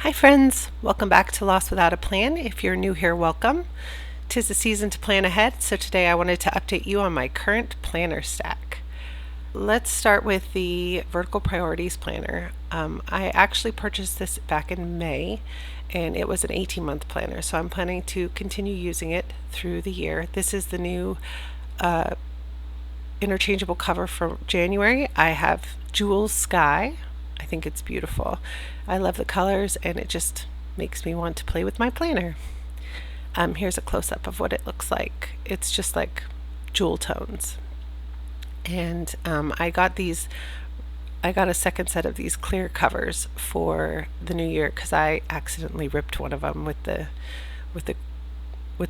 Hi friends, welcome back to Lost Without a Plan. If you're new here, welcome. 'Tis the season to plan ahead, so today I wanted to update you on my current planner stack. Let's start with the Vertical Priorities Planner. I actually purchased this back in May, and it was an 18-month planner, so I'm planning to continue using it through the year. This is the new interchangeable cover for January. I have Jewel Sky. I think it's beautiful. I love the colors, and it just makes me want to play with my planner. Here's a close-up of what it looks like. It's just like jewel tones. And I got a second set of these clear covers for the new year because I accidentally ripped one of them with the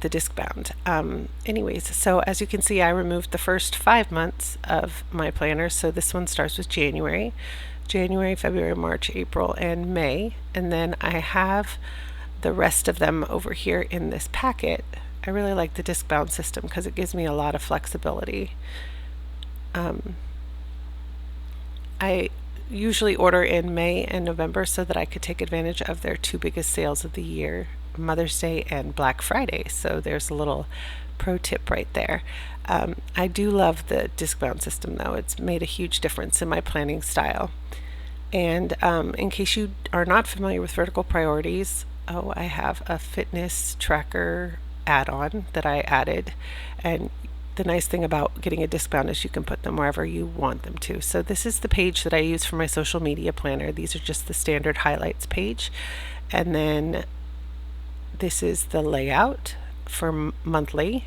discbound. Anyways, so as you can see, I removed the first 5 months of my planner. So this one starts with January, February, March, April, and May. And then I have the rest of them over here in this packet. I really like the discbound system because it gives me a lot of flexibility. I usually order in May and November so that I could take advantage of their two biggest sales of the year, Mother's Day and Black Friday. So there's a little pro tip right there. I do love the discbound system though. It's made a huge difference in my planning style. And in case you are not familiar with vertical priorities, I have a fitness tracker add-on that I added, and the nice thing about getting a discbound is you can put them wherever you want them to. So this is the page that I use for my social media planner. These are just the standard highlights page. And then this is the layout for monthly,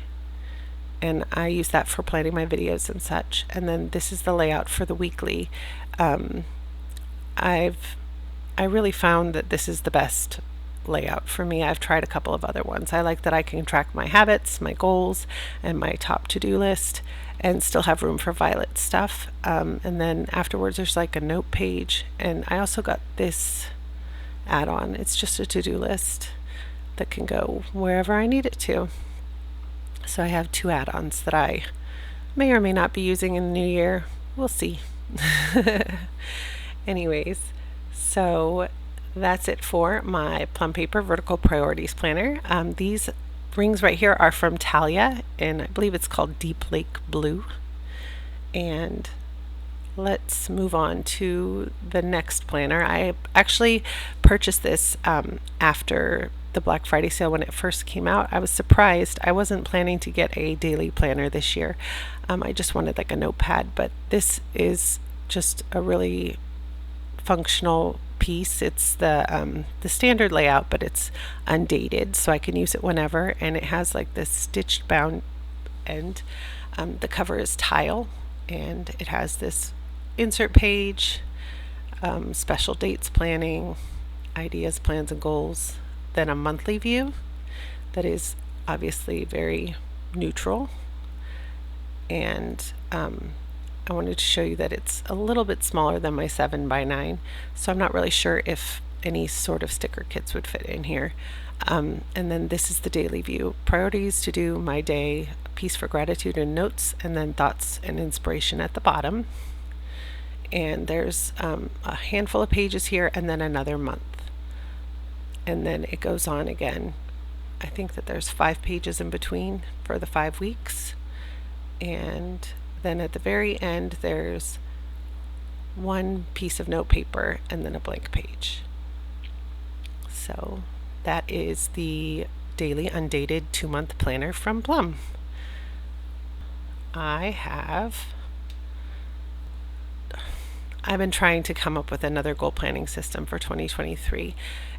and I use that for planning my videos and such. And then this is the layout for the weekly. I really found that this is the best layout for me. I've tried a couple of other ones. I like that I can track my habits, my goals, and my top to-do list, and still have room for Violet stuff. And then afterwards there's like a note page, and I also got this add-on. It's just a to-do list that can go wherever I need it to. So I have two add-ons that I may or may not be using in the new year. We'll see. Anyways, so that's it for my Plum Paper Vertical Priorities Planner. These rings right here are from Talia, and I believe it's called Deep Lake Blue. And let's move on to the next planner. I actually purchased this after the Black Friday sale when it first came out. I was surprised. I wasn't planning to get a daily planner this year. I just wanted like a notepad, but this is just a really functional piece. It's the standard layout, but it's undated, so I can use it whenever, and it has like this stitched bound end. The cover is tile, and it has this insert page, special dates planning, ideas, plans, and goals, then a monthly view that is obviously very neutral, and I wanted to show you that it's a little bit smaller than my 7x9, so I'm not really sure if any sort of sticker kits would fit in here. And then this is the daily view. Priorities to do my day, a piece for gratitude and notes, and then thoughts and inspiration at the bottom. And there's a handful of pages here, and then another month. And then it goes on again. I think that there's 5 pages in between for the 5 weeks. And then at the very end there's one piece of note paper and then a blank page. So that is the daily undated 2-month planner from Plum. I've been trying to come up with another goal planning system for 2023,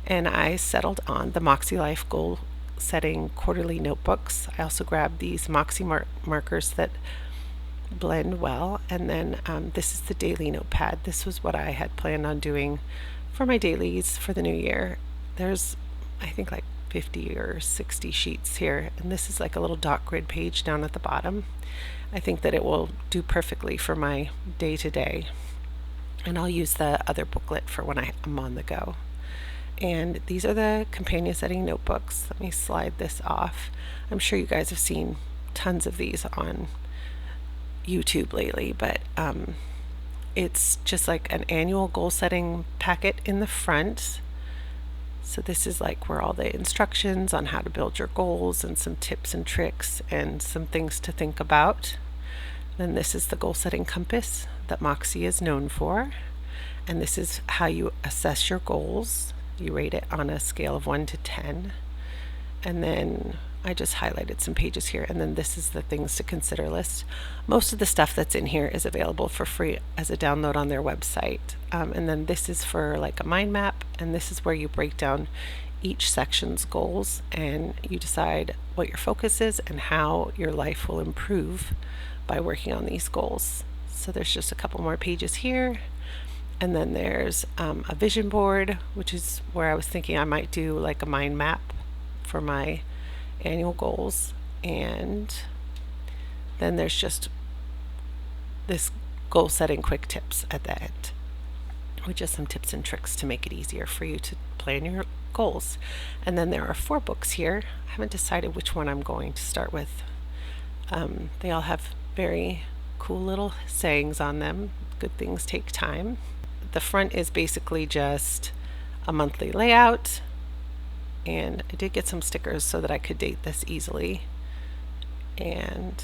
and I settled on the Makselife goal setting quarterly notebooks. I also grabbed these Moxie markers that blend well, and then this is the daily notepad. This was what I had planned on doing for my dailies for the new year. There's I think like 50 or 60 sheets here, and this is like a little dot grid page down at the bottom. I think that it will do perfectly for my day-to-day, and I'll use the other booklet for when I'm on the go. And these are the companion setting notebooks. Let me slide this off. I'm sure you guys have seen tons of these on YouTube lately, but it's just like an annual goal setting packet in the front, So this is like where all the instructions on how to build your goals and some tips and tricks and some things to think about. Then this is the goal setting compass that Moxie is known for. And this is how you assess your goals. You rate it on a scale of 1 to 10. And then I just highlighted some pages here. And then this is the things to consider list. Most of the stuff that's in here is available for free as a download on their website. And then this is for like a mind map. And this is where you break down each section's goals and you decide what your focus is and how your life will improve by working on these goals. So there's just a couple more pages here. And then there's a vision board, which is where I was thinking I might do like a mind map for my annual goals. And then there's just this goal setting quick tips at the end, with just some tips and tricks to make it easier for you to plan your goals. And then there are 4 books here. I haven't decided which one I'm going to start with. They all have very cool little sayings on them. Good things take time. The front is basically just a monthly layout, and I did get some stickers so that I could date this easily. And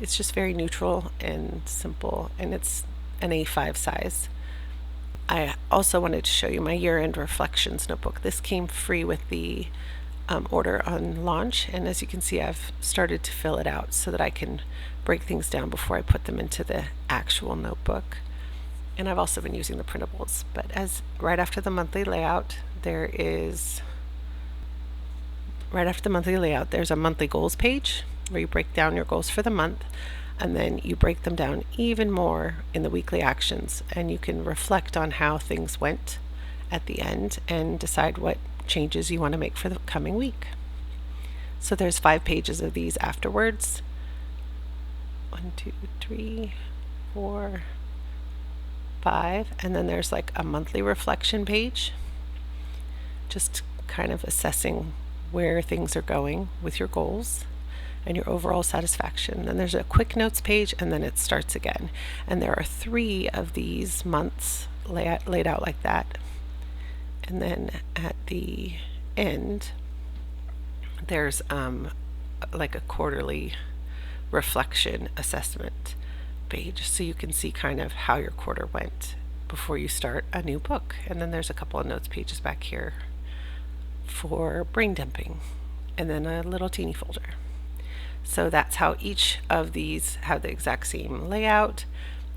it's just very neutral and simple, and it's an A5 size. I also wanted to show you my year-end reflections notebook. This came free with the order on launch, and as you can see, I've started to fill it out so that I can break things down before I put them into the actual notebook. And I've also been using the printables. But as right after the monthly layout, there's a monthly goals page where you break down your goals for the month, and then you break them down even more in the weekly actions, and you can reflect on how things went at the end and decide what changes you want to make for the coming week. So there's 5 pages of these afterwards. 1, 2, 3, 4, 5, and then there's like a monthly reflection page, just kind of assessing where things are going with your goals and your overall satisfaction. Then there's a quick notes page, and then it starts again. And there are 3 of these months laid out like that. And then at the end, there's like a quarterly reflection assessment page, so you can see kind of how your quarter went before you start a new book. And then there's a couple of notes pages back here for brain dumping, and then a little teeny folder. So that's how each of these have the exact same layout.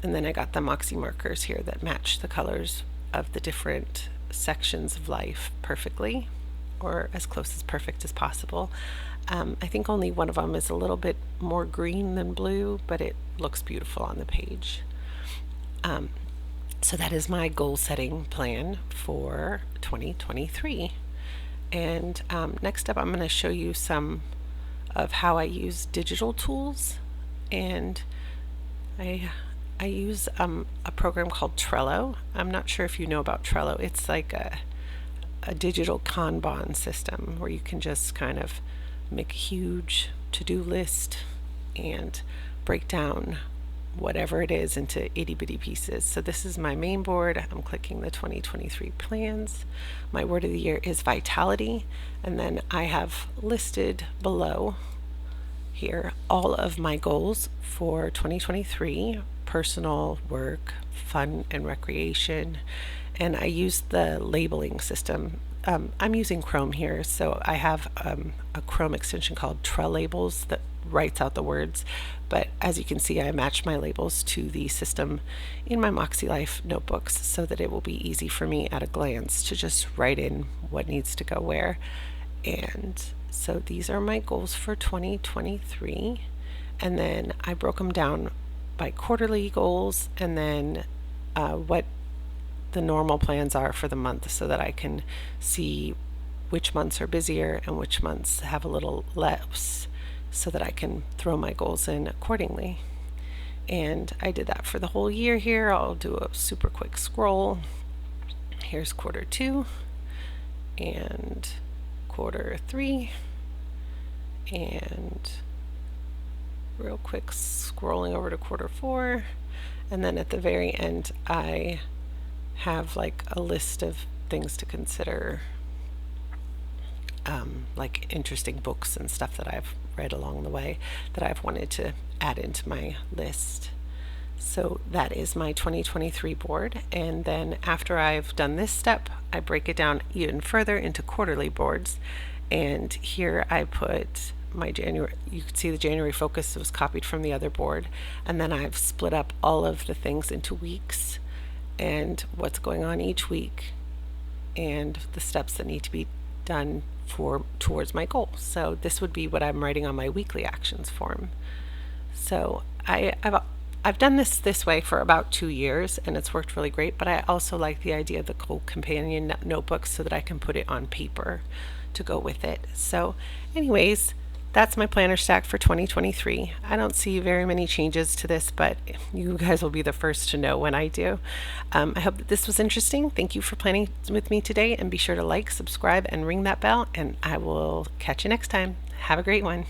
And then I got the Moxie markers here that match the colors of the different sections of life perfectly, or as close as perfect as possible. I think only one of them is a little bit more green than blue, but it looks beautiful on the page. So that is my goal setting plan for 2023. And next up, I'm going to show you some of how I use digital tools. And I use a program called Trello. I'm not sure if you know about Trello. It's like a digital Kanban system where you can just kind of make a huge to-do list and break down whatever it is into itty-bitty pieces. So this is my main board. I'm clicking the 2023 plans. My word of the year is vitality. And then I have listed below here all of my goals for 2023, personal, work, fun, and recreation. And I use the labeling system. I'm using Chrome here, so I have a Chrome extension called Trelabels that writes out the words. But as you can see, I match my labels to the system in my Makselife notebooks so that it will be easy for me at a glance to just write in what needs to go where. And so these are my goals for 2023. And then I broke them down by quarterly goals, and then what the normal plans are for the month, so that I can see which months are busier and which months have a little less, so that I can throw my goals in accordingly. And I did that for the whole year here. I'll do a super quick scroll. Here's quarter 2 and quarter 3, and real quick scrolling over to quarter 4, and then at the very end I have like a list of things to consider like interesting books and stuff that I've read along the way that I've wanted to add into my list. So that is my 2023 board. And then after I've done this step, I break it down even further into quarterly boards. And here I put my January, you can see the January focus was copied from the other board. And then I've split up all of the things into weeks and what's going on each week and the steps that need to be done towards my goal. So this would be what I'm writing on my weekly actions form. So I've done this way for about 2 years and it's worked really great, but I also like the idea of the goal companion notebook so that I can put it on paper to go with it. So anyways, that's my planner stack for 2023. I don't see very many changes to this, but you guys will be the first to know when I do. I hope that this was interesting. Thank you for planning with me today, and be sure to like, subscribe, and ring that bell, and I will catch you next time. Have a great one.